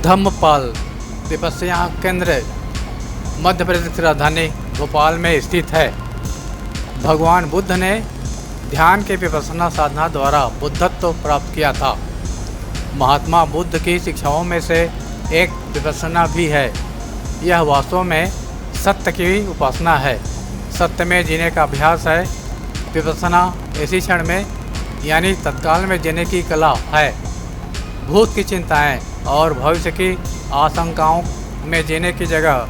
धम्मपाल विपस्या केंद्र मध्य प्रदेश की राजधानी भोपाल में स्थित है। भगवान बुद्ध ने ध्यान के विपස්සना साधना द्वारा बुद्धत्व प्राप्त किया था। महात्मा बुद्ध की शिक्षाओं में से एक विपස්සना भी है। यह वास्तव में सत्य की उपासना है, सत्य में जीने का अभ्यास है। विपස්සना ऐसी क्षण में यानी तत्काल में जीने की कला है। भूत की चिंताएं और भविष्य की आशंकाओं में जीने की जगह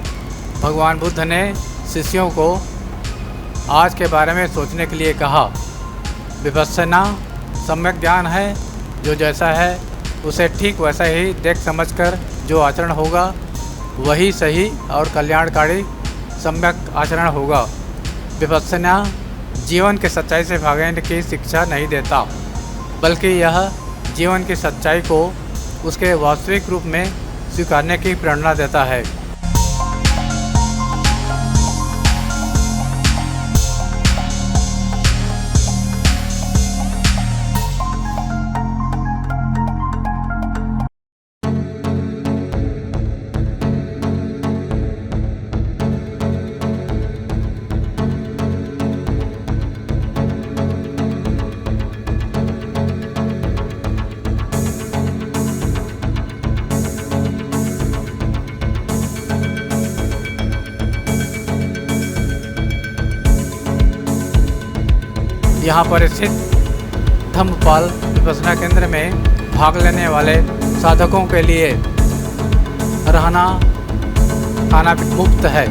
भगवान बुद्ध ने शिष्यों को आज के बारे में सोचने के लिए कहा। विपස්සना सम्यक ज्ञान है, जो जैसा है उसे ठीक वैसा ही देख समझकर जो आचरण होगा वही सही और कल्याणकारी सम्यक आचरण होगा। विपස්සना जीवन के सच्चाई से भागने की शिक्षा नहीं देता, बल्कि यह जीवन की सच्चाई को उसके वास्तविक रूप में स्वीकारने की प्रेरणा देता है। यहाँ पर स्थित धम्मपाल विपස්සना केंद्र में भाग लेने वाले साधकों के लिए रहना खाना मुफ्त है।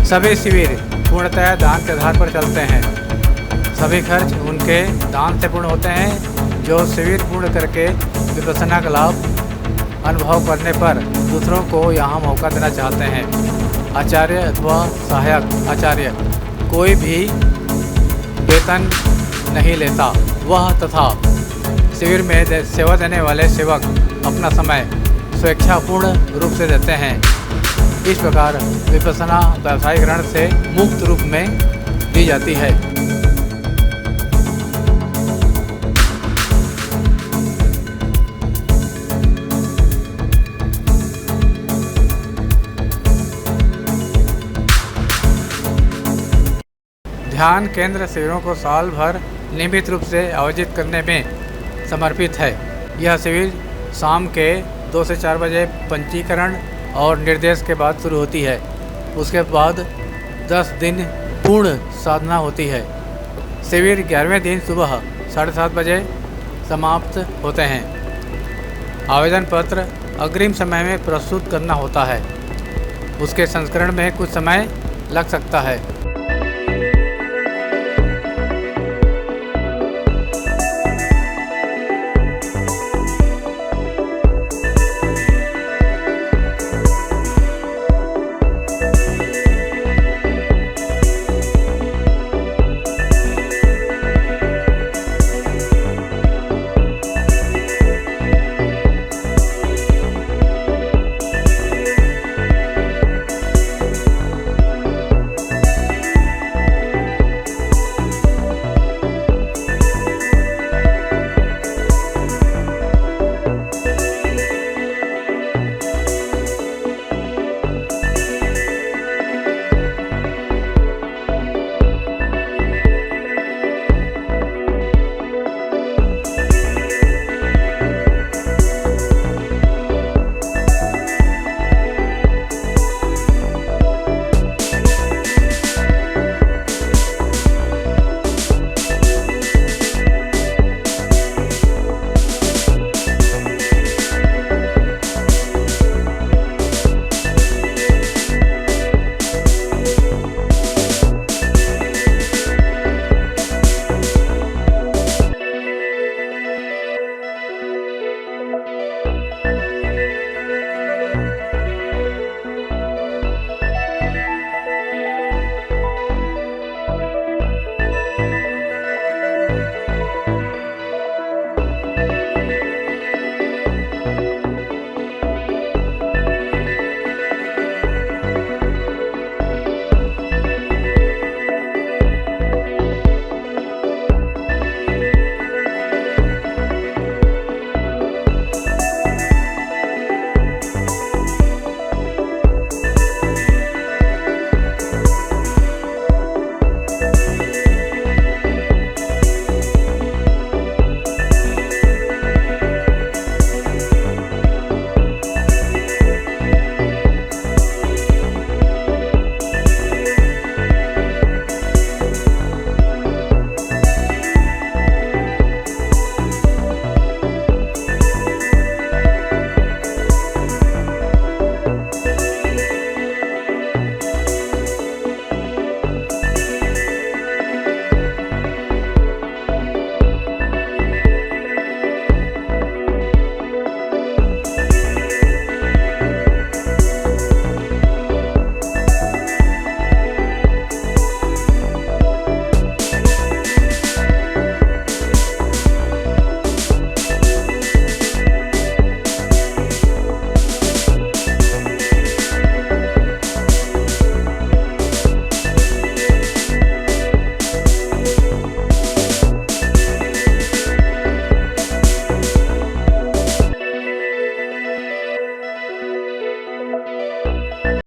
सभी शिविर पूर्णतः दान के आधार पर चलते हैं। सभी खर्च उनके दान से पूर्ण होते हैं, जो शिविर पूर्ण करके विपස්සना का लाभ अनुभव करने पर दूसरों को यहाँ मौका देना चाहते हैं। आचार्य अथवा सहायक आचार्य कोई भी वेतन नहीं लेता। वह तथा शिविर में सेवा देने वाले सेवक अपना समय स्वेच्छापूर्ण रूप से देते हैं। इस प्रकार विपස්සना व्यावसायिक ऋण से मुक्त रूप में दी जाती है। ध्यान केंद्र शिविरों को साल भर नियमित रूप से आयोजित करने में समर्पित है। यह शिविर शाम के 2 से 4 बजे पंजीकरण और निर्देश के बाद शुरू होती है। उसके बाद 10 दिन पूर्ण साधना होती है। शिविर 11वें दिन सुबह 7:30 बजे समाप्त होते हैं। आवेदन पत्र अग्रिम समय में प्रस्तुत करना होता है। उसके संस्करण में कुछ समय लग सकता है।